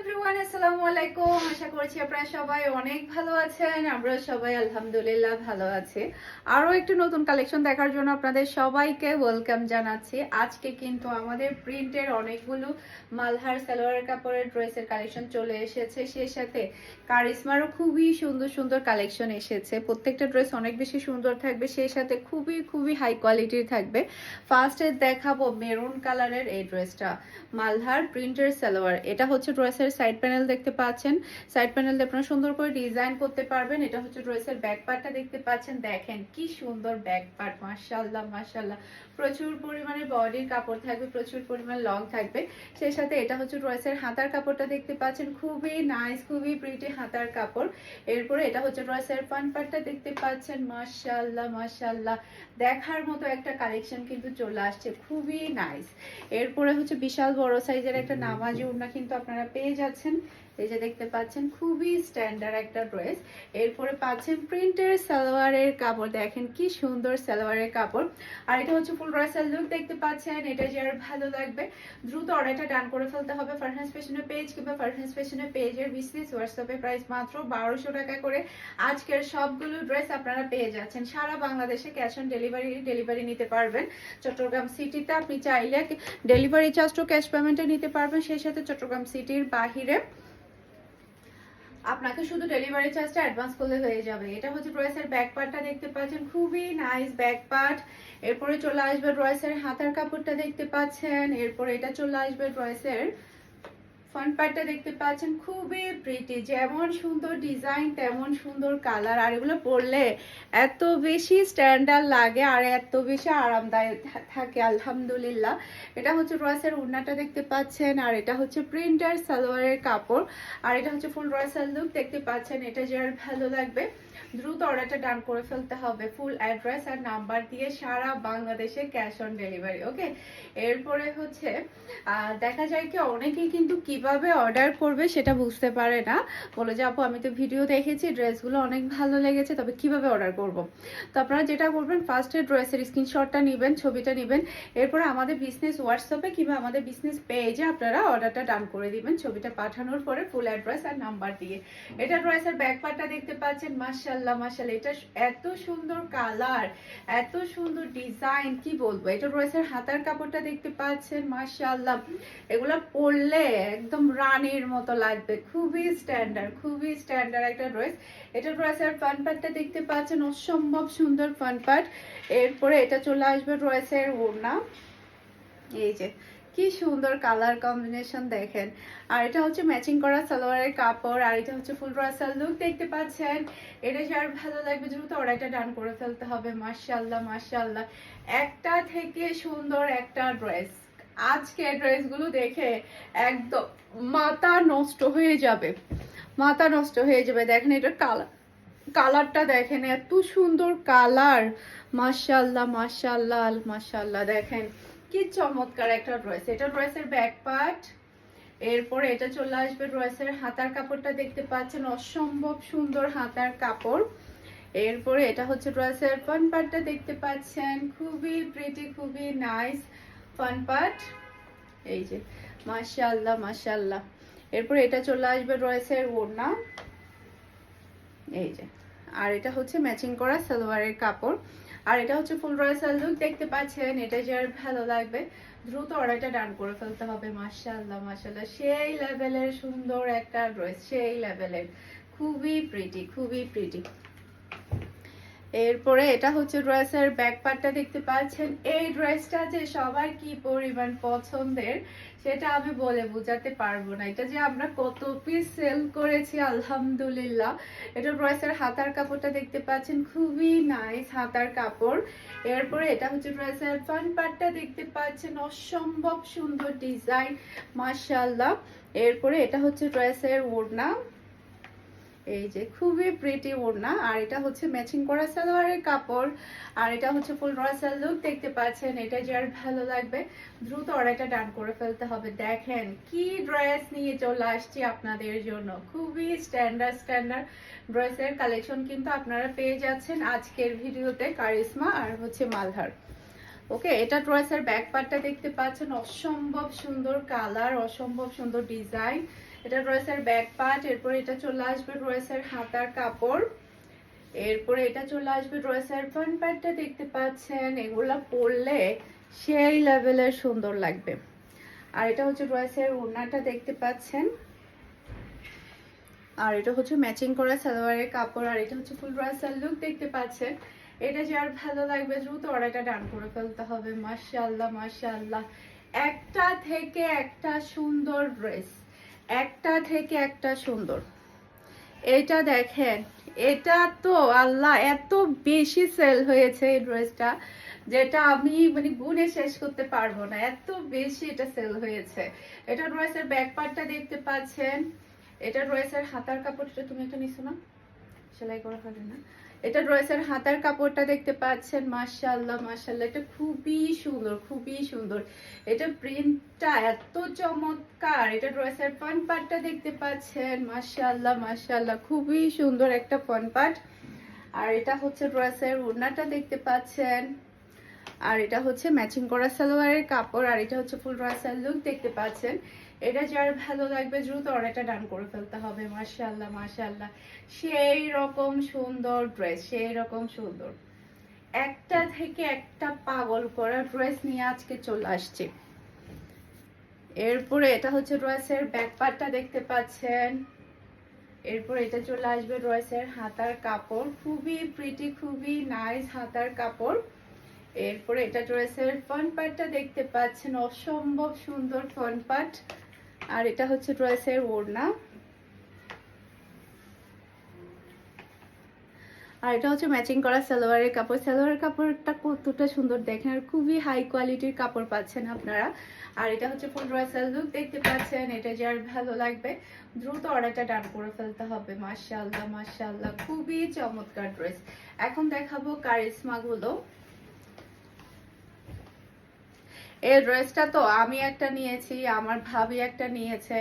Everyone, আসসালামু আলাইকুম। আশা করছি আপনারা সবাই অনেক ভালো আছেন। আমরা সবাই আলহামদুলিল্লাহ ভালো আছি। আরো একটু নতুন কালেকশন দেখার জন্য আপনাদের সবাইকে ওয়েলকাম জানাচ্ছি। আজকে কিন্তু আমাদের প্রিন্টের অনেকগুলো মালহার সালোয়ার কাপড়ের ড্রেসের কালেকশন চলে এসেছে। সেই সাথে কারিশমারও খুবই সুন্দর সুন্দর কালেকশন এসেছে। প্রত্যেকটা ড্রেস অনেক বেশি সুন্দর থাকবে, সেই সাথে খুবই খুবই হাই কোয়ালিটির থাকবে। ফার্স্টে দেখাবো মেরুন কালারের এই ড্রেসটা, মালহার প্রিন্টের সালোয়ার। এটা হচ্ছে ড্রেসের সাইড প্যানেল, দেখতে পাচ্ছেন। সাইড প্যানেল দিয়ে আপনারা সুন্দর করে ডিজাইন করতে পারবেন। এটা হচ্ছে ড্রেসের ব্যাক পার্টটা, দেখতে পাচ্ছেন। দেখেন কি সুন্দর ব্যাক পার্ট, মাশাআল্লাহ মাশাআল্লাহ। প্রচুর পরিমাণে বডির কাপড় থাকবে, প্রচুর পরিমাণ লং থাকবে। সেই সাথে এটা হচ্ছে ড্রেসের হাতার কাপড়টা, দেখতে পাচ্ছেন। খুবই নাইস, খুবই প্রিটি হাতার কাপড়। এরপরে এটা হচ্ছে ড্রেসের ফ্রন্ট পার্টটা, দেখতে পাচ্ছেন। মাশাআল্লাহ মাশাআল্লাহ, দেখার মতো একটা কালেকশন কিন্তু চলে আসছে, খুবই নাইস। এরপরে হচ্ছে বিশাল বড় সাইজের একটা নামাজি ওড়না কিন্তু আপনারা পেয়ে যাচ্ছেন। এই যে দেখতে পাচ্ছেন, খুবই স্ট্যান্ডার্ড একটা ড্রেস। এরপরে পাচ্ছেন প্রিন্টের সালোয়ারের কাপড়, দেখেন কি সুন্দর সালোয়ারের কাপড়। আর এটা হচ্ছে ফুল ড্রেসের লুক, দেখতে পাচ্ছেন। এটা যার ভালো লাগবে দ্রুত অর্ডারটা ডান করে ফেলতে হবে। ফারহানাস ফ্যাশনের পেজ কিংবা ফারহানাস ফ্যাশনের পেজের বিজনেস হোয়াটসঅ্যাপে প্রাইস মাত্র 1200 টাকা করে আজকের সবগুলো ড্রেস আপনারা পেয়ে যাচ্ছেন। সারা বাংলাদেশে ক্যাশ অন ডেলিভারি নিতে পারবেন। চট্টগ্রাম সিটিতে আপনি চাইলে ডেলিভারি চার্জও ক্যাশ পেমেন্টে নিতে পারবেন। সেই সাথে চট্টগ্রাম সিটির বাহিরে আপনাকে শুধু ডেলিভারি চার্জটা অ্যাডভান্স করলে হয়ে যাবে। এটা হচ্ছে ড্রেসের ব্যাক পার্টটা, দেখতে পাচ্ছেন। খুবই নাইস ব্যাক পার্ট। এরপরে চলে আসবে ড্রেসের হাতার কাপড়টা, দেখতে পাচ্ছেন। এরপরে এটা চলে আসবে ড্রেসের ফ্রন্ট পার্টটা, দেখতে পাচ্ছেন। খুবই প্রিটি, যেমন সুন্দর ডিজাইন তেমন সুন্দর কালার। আর এগুলো পরলে এত বেশি স্ট্যান্ডার্ড লাগে আর এত বেশি আরামদায়ক থাকে, আলহামদুলিল্লাহ। এটা হচ্ছে ড্রেসের ওড়নাটা, দেখতে পাচ্ছেন। আর এটা হচ্ছে প্রিন্টার সালোয়ারের কাপড়। আর এটা হচ্ছে ফুল ড্রেসের লুক, দেখতে পাচ্ছেন। এটা যার ভালো লাগবে দ্রুত অর্ডারটা ডান করে ফেলতে হবে। ফুল অ্যাড্রেস আর নাম্বার দিয়ে সারা বাংলাদেশে ক্যাশ অন ডেলিভারি, ওকে। এরপরে হচ্ছে দেখা যায় কি অনেকেই কিন্তু কিভাবে অর্ডার করবে সেটা বুঝতে পারে না। বলে যে আপু আমি তো ভিডিও দেখেছি, ড্রেসগুলো অনেক ভালো লেগেছে, তবে কিভাবে অর্ডার করব। তো আপনারা যেটা করবেন, ফার্স্টে ড্রেসের স্ক্রিনশটটা নেবেন, ছবিটা নেবেন। এরপরে আমাদের বিজনেস হোয়াটসঅ্যাপে কিংবা আমাদের বিজনেস পেজে আপনারা অর্ডারটা ডান করে দিবেন, ছবিটা পাঠানোর পরে ফুল অ্যাড্রেস আর নাম্বার দিয়ে। এটা ড্রেসের ব্যাক পার্টটা, দেখতে পাচ্ছেন। মাশাআল্লাহ মাশাআল্লাহ, এটা এত সুন্দর কালার, এত সুন্দর ডিজাইন, কি বলবো। এটা ড্রেসের হাতার কাপড়টা, দেখতে পাচ্ছেন। মাশাআল্লাহ, এগুলো পরলে একদম রানীর মতো লাগবে। খুবই স্ট্যান্ডার্ড একটা ড্রেস। এটা ড্রেসের ফ্রন্ট পার্টটা, দেখতে পাচ্ছেন। অসম্ভব সুন্দর ফ্রন্ট পার্ট। এরপরে এটা চলে আসবে ড্রেসের ওড়না। এই যে কি সুন্দর কালার কম্বিনেশন, দেখেন। আর এটা হচ্ছে ম্যাচিং করা সালোয়ারের কাপড়। আর এটা হচ্ছে ফুল ড্রেসের লুক, দেখতে পাচ্ছেন। এটা যার ভালো লাগবে দ্রুত অর্ডারটা ডান করে ফেলতে হবে। মাশাআল্লাহ মাশাআল্লাহ, একটা থেকে সুন্দর একটা ড্রেস। আজকে ড্রেসগুলো দেখে একদম মাথা নষ্ট হয়ে যাবে, মাথা নষ্ট হয়ে যাবে। দেখেন এটার কালারটা দেখেন, এত সুন্দর কালার। মাশাআল্লাহ মাশাআল্লাহ মাশাআল্লাহ, দেখেন কি চমৎকার একটা ড্রেস। এটা ড্রেসের ব্যাক পার্ট। এরপরে এটা চলে আসবে ড্রেসের হাতার কাপড়টা, দেখতে পাচ্ছেন। অসম্ভব সুন্দর হাতার কাপড়। এরপরে এটা হচ্ছে ড্রেসের ফ্রন্ট পার্টটা, দেখতে পাচ্ছেন। খুবই প্রিটি, খুবই নাইস ফ্রন্ট পার্ট। এই যে মাশাআল্লাহ মাশাআল্লাহ। এরপরে এটা চলে আসবে ড্রেসের ওড়না, এই যে। আর এটা হচ্ছে ম্যাচিং করা সালোয়ারের কাপড়। আর এটা হচ্ছে ফুল ড্রেসের লুক, দেখতে পাচ্ছেন। এটা যার ভালো লাগবে দ্রুত অর্ডারটা ডান করে ফেলতে হবে। মাশাআল্লাহ মাশাআল্লাহ, সেই লেভেলের সুন্দর একটা ড্রেস, সেই লেভেলের, খুবই প্রিটি, খুবই প্রিটি। এরপরে এটা হচ্ছে ড্রেসের ব্যাক পার্টটা, দেখতে পাচ্ছেন। এই ড্রেসটা যে সবার কি পরিমাণ পছন্দের সেটা আমি বলে বোঝাতে পারবো না। এটা যে আমরা কত পিস সেল করেছি, আলহামদুলিল্লাহ। এটা ড্রেসের হাতার কাপড়টা, দেখতে পাচ্ছেন। খুবই নাইস হাতার কাপড়। এরপরে এটা হচ্ছে ড্রেসের ফ্রন্ট পার্টটা, দেখতে পাচ্ছেন। অসম্ভব সুন্দর ডিজাইন, মাশাআল্লাহ। এরপরে এটা হচ্ছে ড্রেসের ওড়না, এই যে খুবই প্রিটি ওড়না। আর এটা হচ্ছে ম্যাচিং করা সালোয়ারের কাপড়। আর এটা হচ্ছে ফুল ড্রেসের লুক, দেখতে পাচ্ছেন। এটা যার ভালো লাগবে দ্রুত অর্ডারটা ডান করে ফেলতে হবে। দেখেন কি ড্রেস নিয়ে চলে আসছি আপনাদের জন্য, খুবই স্ট্যান্ডার্ড ড্রেসের কালেকশন কিন্তু আপনারা পেয়ে যাচ্ছেন আজকের ভিডিওতে কারিশমা আর হচ্ছে মালহার। ওকে, এটা ড্রেসের ব্যাক পার্টটা দেখতে পাচ্ছেন, অসম্ভব সুন্দর কালার, অসম্ভব সুন্দর ডিজাইন। এটা ড্রেসের ব্যাক পার্ট। এরপরে এটা চলে আসবে ড্রেসের হাতার কাপড়। এরপরে এটা চলে আসবে ড্রেসের ফ্রন্ট পার্টটা দেখতে পাচ্ছেন। এগুলা পরলে সেই লেভেলের সুন্দর লাগবে। আর এটা হচ্ছে ড্রেসের ওড়নাটা দেখতে পাচ্ছেন। আর এটা হচ্ছে ম্যাচিং করা সালোয়ারের কাপড়। আর এটা হচ্ছে ফুল ড্রেসের লুক দেখতে পাচ্ছেন। এটা যার ভালো লাগবে দ্রুত অর্ডারটা ডান করে ফেলতে হবে। মাশাআল্লাহ মাশাআল্লাহ, একটা থেকে একটা সুন্দর ড্রেস, একটা থেকে একটা সুন্দর। এটা দেখেন, এটা তো আল্লাহ এত বেশি সেল হয়েছে এই ড্রেসটা, যেটা আমি মানে গুণে শেষ করতে পারবো না, এত বেশি এটা সেল হয়েছে। এটা ড্রেসের ব্যাক পার্টটা দেখতে পাচ্ছেন। এটা ড্রেসের হাতার কাপড়টা, তুমি একটা নিছো না, সেলাই করা হবে না। এটা ড্রেসের হাতার কাপড়টা দেখতে পাচ্ছেন। মাশাআল্লাহ মাশাআল্লাহ, এটা খুবই সুন্দর, খুবই সুন্দর। এটা প্রিন্টটা এত চমৎকার। এটা ড্রেসের ফ্রন্ট পার্টটা দেখতে পাচ্ছেন। মাশাআল্লাহ মাশাআল্লাহ, খুবই সুন্দর একটা ফ্রন্ট পার্ট। আর এটা হচ্ছে ড্রেসের ওড়নাটা দেখতে পাচ্ছেন। আর এটা হচ্ছে ম্যাচিং করা সালোয়ারের কাপড়। আর এটা হচ্ছে ফুল ড্রেসের লুক দেখতে পাচ্ছেন। এটা যার ভালো লাগবে দ্রুত অর্ডারটা ডান করে ফেলতে হবে। মাশাআল্লাহ মাশাআল্লাহ, সেই রকম সুন্দর ড্রেস, সেই রকম সুন্দর। একটা থেকে একটা পাগল করা ড্রেস নিয়ে আজকে চলে আসছে। এরপরে এটা হচ্ছে ড্রেসের ব্যাক পার্টটা দেখতে পাচ্ছেন। এরপর এটা চলে আসবে ড্রেসের হাতার কাপড়, খুবই প্রিটি, খুবই নাইস হাতার কাপড়। এরপরে এটা ড্রেসের ফ্রন্ট পার্টটা দেখতে পাচ্ছেন, অসম্ভব সুন্দর ফ্রন্ট পার্ট। আর এটা হচ্ছে ড্রেসের ওড়না। আর এটা হচ্ছে ম্যাচিং করা সালোয়ারের কাপড়। সালোয়ারের কাপড়টা কতটা সুন্দর দেখেন, আর খুবই হাই কোয়ালিটির কাপড় পাচ্ছেন আপনারা। আর এটা হচ্ছে ফুল ড্রেসের লুক দেখতে পাচ্ছেন। এটা যার ভালো লাগবে দ্রুত অর্ডারটা ডান করে ফেলতে হবে। মাশাআল্লাহ মাশাআল্লাহ, খুবই চমৎকার ড্রেস। এখন দেখাবো কারিশমা গুলো। এই ড্রেসটা তো আমি একটা নিয়েছি, আমার ভাবি একটা নিয়েছে,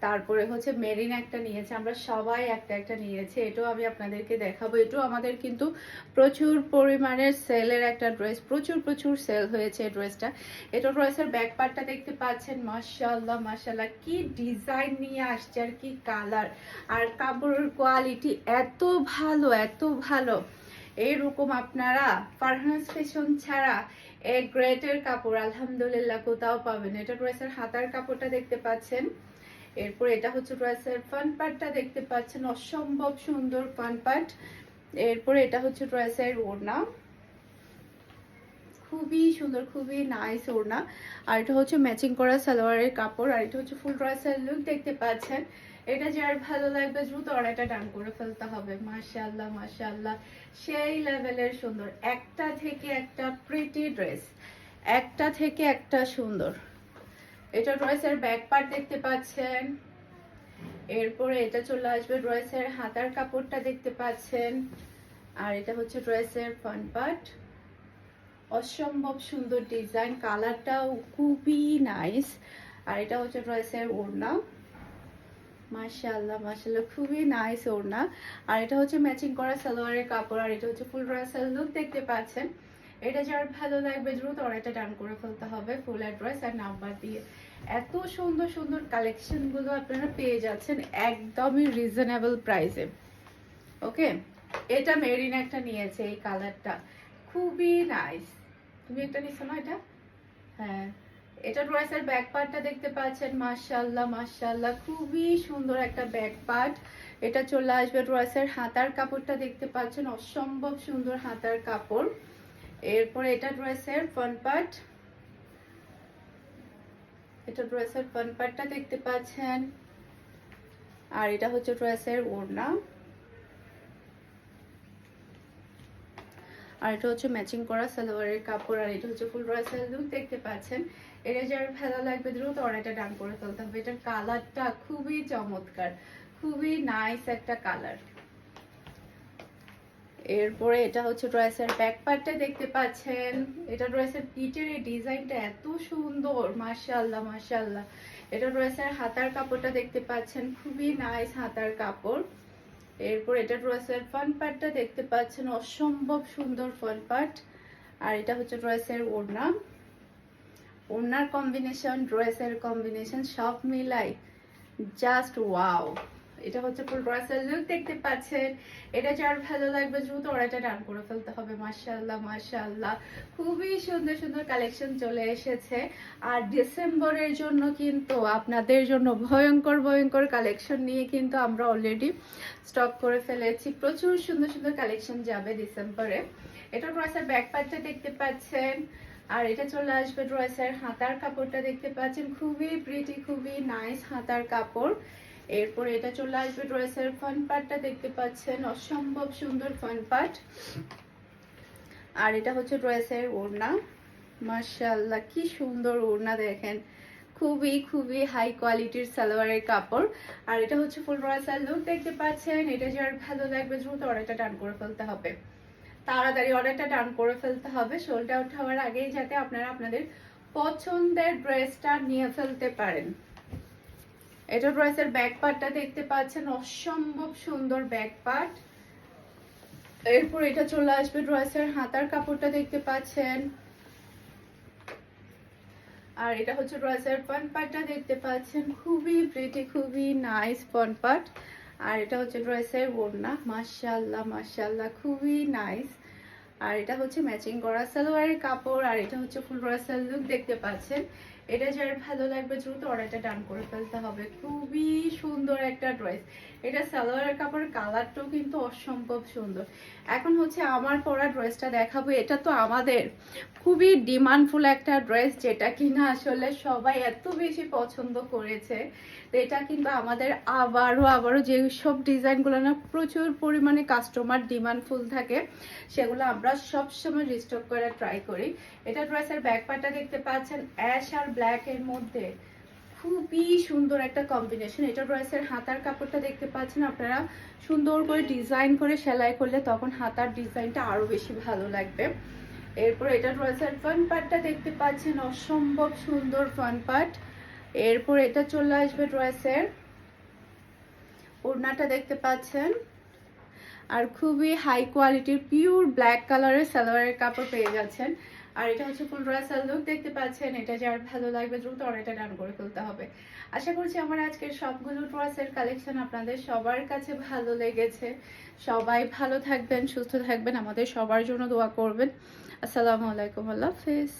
তারপরে হচ্ছে মেরিন একটা নিয়েছে, আমরা সবাই একটা একটা নিয়েছি। এটাও আমি আপনাদেরকে দেখাবো। এটাও আমাদের কিন্তু প্রচুর পরিমাণের সেলের একটা ড্রেস, প্রচুর প্রচুর সেল হয়েছে এই ড্রেসটা। এটা ড্রেসের ব্যাক পার্টটা দেখতে পাচ্ছেন। মাশাআল্লাহ মাশাআল্লাহ, কি ডিজাইন নিয়ে আসছে আর কি কালার, আর কাপড়ের কোয়ালিটি এত ভালো, এত ভালো। এইরকম আপনারা ফারহানাস ফ্যাশন ছাড়া এই গ্রেটের কাপড় আলহামদুলিল্লাহ কোথাও পাবেন। এটা ড্রেসের হাতার কাপড়টা দেখতে পাচ্ছেন। এরপর এটা হচ্ছে ড্রেসের ফ্রন্ট পার্টটা দেখতে পাচ্ছেন, অসম্ভব সুন্দর ফ্রন্ট পার্ট। এরপর এটা হচ্ছে ড্রেসের ওড়না, খুবই সুন্দর, খুবই নাইস ওড়না। আর এটা হচ্ছে ম্যাচিং করা সালোয়ারের কাপড়। আর এটা হচ্ছে ফুল ড্রেসের লুক দেখতে পাচ্ছেন। এটা যার ভালো লাগবে দ্রুত অর্ডারটা ডান করে ফেলতে হবে। মাশাআল্লাহ মাশাআল্লাহ, সেই লেভেলের সুন্দর, একটা থেকে একটা প্রিটি ড্রেস, একটা থেকে একটা সুন্দর। এটা ড্রেসের ব্যাক পার্ট দেখতে পাচ্ছেন। এরপরে এটা চলে আসবে ড্রেসের হাতার কাপড়টা দেখতে পাচ্ছেন। আর এটা হচ্ছে ড্রেসের ফ্রন্ট পার্ট, অসম্ভব সুন্দর ডিজাইন, কালারটাও খুবই নাইস। আর এটা হচ্ছে ড্রেসের ওড়না। মাশাআল্লাহ মাশাআল্লাহ, খুবই নাইস ওড়না। আর এটা হচ্ছে ম্যাচিং করা সালোয়ারের কাপড়। আর এটা হচ্ছে ফুল ড্রেসের লুক দেখতে পাচ্ছেন। এটা যার ভালো লাগবে দ্রুত অর্ডারটা ডান করে ফেলতে হবে ফুল অ্যাড্রেস আর নাম্বার দিয়ে। এত সুন্দর সুন্দর কালেকশন গুলো আপনারা পেয়ে যাচ্ছেন একদমই রিজনেবল প্রাইসে। ওকে, এটা মেরিন একটা নিয়েছে, এই কালারটা খুবই নাইস। তুমি একটা নিছো না এটা? হ্যাঁ, এটা ড্রেসের ব্যাক পার্টটা দেখতে পাচ্ছেন। মাশাআল্লাহ মাশাআল্লাহ, খুবই সুন্দর একটা ব্যাক পার্ট। এটা চলে আসবে ড্রেসের হাতার কাপড়টা দেখতে পাচ্ছেন, অসম্ভব সুন্দর হাতার কাপড়। এরপরে এটা ড্রেসের ফ্রন্ট পার্ট, এটা ড্রেসের ফ্রন্ট পার্টটা দেখতে পাচ্ছেন। আর এটা হচ্ছে ড্রেসের ওড়না। আর এটা হচ্ছে ম্যাচিং করা সালোয়ারের কাপড়। আর এটা হচ্ছে ফুল ড্রেসের লুক দেখতে পাচ্ছেন। এটা যার ভালো লাগবে দ্রুত অর্ডারটা ডান করে ফেলতে হবে। এটার কালারটা খুবই চমৎকার, খুবই নাইস একটা কালার। এরপরে এটা হচ্ছে ড্রেসের ব্যাক পার্টটা দেখতে পাচ্ছেন। এটা ড্রেসের পিঠের এই ডিজাইনটা এত সুন্দর, মাশাআল্লাহ মাশাআল্লাহ। এটা ড্রেসের হাতার কাপড়টা দেখতে পাচ্ছেন, খুবই নাইস হাতার কাপড়। এরপর এটা ড্রেসের ফ্রন্ট পার্টটা দেখতে পাচ্ছেন, অসম্ভব সুন্দর ফ্রন্ট পার্ট। আর এটা হচ্ছে ড্রেসের ওড়না, ওড়নার কম্বিনেশন, ড্রেসের কম্বিনেশন সব মিলাই জাস্ট ওয়াও। এটা হচ্ছে ফুল ড্রেসের লুক দেখতে পাচ্ছেন। এটা যার ভালো লাগবে দ্রুত অর্ডারটা ডান করে ফেলতে হবে। মাশাআল্লাহ মাশাআল্লাহ, খুবই সুন্দর সুন্দর কালেকশন চলে এসেছে। আর ডিসেম্বরের জন্য কিন্তু আপনাদের জন্য ভয়ঙ্কর ভয়ঙ্কর কালেকশন নিয়ে কিন্তু আমরা অলরেডি স্টক করে ফেলেছি। প্রচুর সুন্দর সুন্দর কালেকশন যাবে ডিসেম্বরে। এটা ড্রেসের ব্যাক পার্টটা দেখতে পাচ্ছেন। আর এটা চলে আসবে ড্রেসের হাতার কাপড়টা দেখতে পাচ্ছেন, খুবই প্রিটি, খুবই নাইস হাতার কাপড়। এরপর এটা চলে আসবে ড্রেসের ফ্রন্ট পার্টটা দেখতে পাচ্ছেন, অসম্ভব সুন্দর ফ্রন্ট পার্ট। আর এটা হচ্ছে ড্রেসের ওড়না, মাশাআল্লাহ কি সুন্দর ওড়না দেখেন, খুবই খুবই হাই কোয়ালিটির সালোয়ারের কাপড়। আর এটা হচ্ছে ফুল ড্রেসের লুক দেখতে পাচ্ছেন। এটা যার ভালো লাগবে দ্রুত অর্ডারটা ডান করে ফেলতে হবে, তাড়াতাড়ি অর্ডারটা ডান করে ফেলতে হবে সোল্ড আউট হওয়ার আগেই, যাতে আপনারা আপনাদের পছন্দের ড্রেসটা নিয়ে ফেলতে পারেন। এটা ড্রেসের ব্যাক পার্টটা দেখতে পাচ্ছেন, অসম্ভব সুন্দর ব্যাক পার্ট। এরপর এটা চলে আসবে ড্রেসের হাতার কাপড়টা দেখতে পাচ্ছেন। আর এটা হচ্ছে ড্রেসের ফ্রন্ট পার্টটা দেখতে পাচ্ছেন, খুবই প্রিটি, খুবই নাইস ফ্রন্ট পার্ট। আর এটা হচ্ছে ড্রেসের ওড়না, মাশাআল্লাহ মাশাআল্লাহ খুবই নাইস। আর এটা হচ্ছে ম্যাচিং করা সালোয়ারের কাপড়। আর এটা হচ্ছে ফুল ড্রেসের লুক দেখতে পাচ্ছেন। এটা যার ভালো লাগবে দ্রুত অর্ডারটা ডান করে ফেলতে হবে। খুবই সুন্দর একটা ড্রেস। এটা সালোয়ারের কাপড়ের কালারটাও কিন্তু অসম্ভব সুন্দর। এখন হচ্ছে আমার পরা ড্রেসটা দেখাবো। এটা তো আমাদের খুবই ডিমান্ডফুল একটা ড্রেস, যেটা কিনা আসলে সবাই এত বেশি পছন্দ করেছে। তো এটা কিন্তু আমাদের আবারও যেসব ডিজাইনগুলো না প্রচুর পরিমাণে কাস্টমার ডিমান্ডফুল থাকে, সেগুলো আমরা সবসময় রিস্টক করে ট্রাই করি। এটা ড্রেসের ব্যাক পার্টটা দেখতে পাচ্ছেন, অ্যাশ আর ব্ল্যাক এর মধ্যে খুবই সুন্দর একটা কম্বিনেশন। এটা ড্রেসের হাতার কাপড়টা দেখতে পাচ্ছেন, আপনারা সুন্দর করে ডিজাইন করে সেলাই করলে তখন হাতার ডিজাইনটা আরো বেশি ভালো লাগবে। এরপর এটা ড্রেসের ফ্রন্ট পার্টটা দেখতে পাচ্ছেন, অসম্ভব সুন্দর ফ্রন্ট পার্ট। এরপর এটা চলে আসবে ড্রেসের ওড়নাটা দেখতে পাচ্ছেন। আর খুবই হাই কোয়ালিটির পিওর ব্ল্যাক কালারের সালোয়ারের কাপড় পেয়ে যাচ্ছেন। আর এটা হচ্ছে ফুল ড্রেসের লুক দেখতে পাচ্ছেন। এটা যার ভালো লাগবে দ্রুত অর্ডারটা ডান করে ফেলতে হবে। আশা করছি আমার আজকের সবগুলো ড্রেসের কালেকশন আপনাদের সবার কাছে ভালো লেগেছে। সবাই ভালো থাকবেন, সুস্থ থাকবেন, আমাদের সবার জন্য দোয়া করবেন। আসসালামু আলাইকুম, আল্লাহ হাফেজ।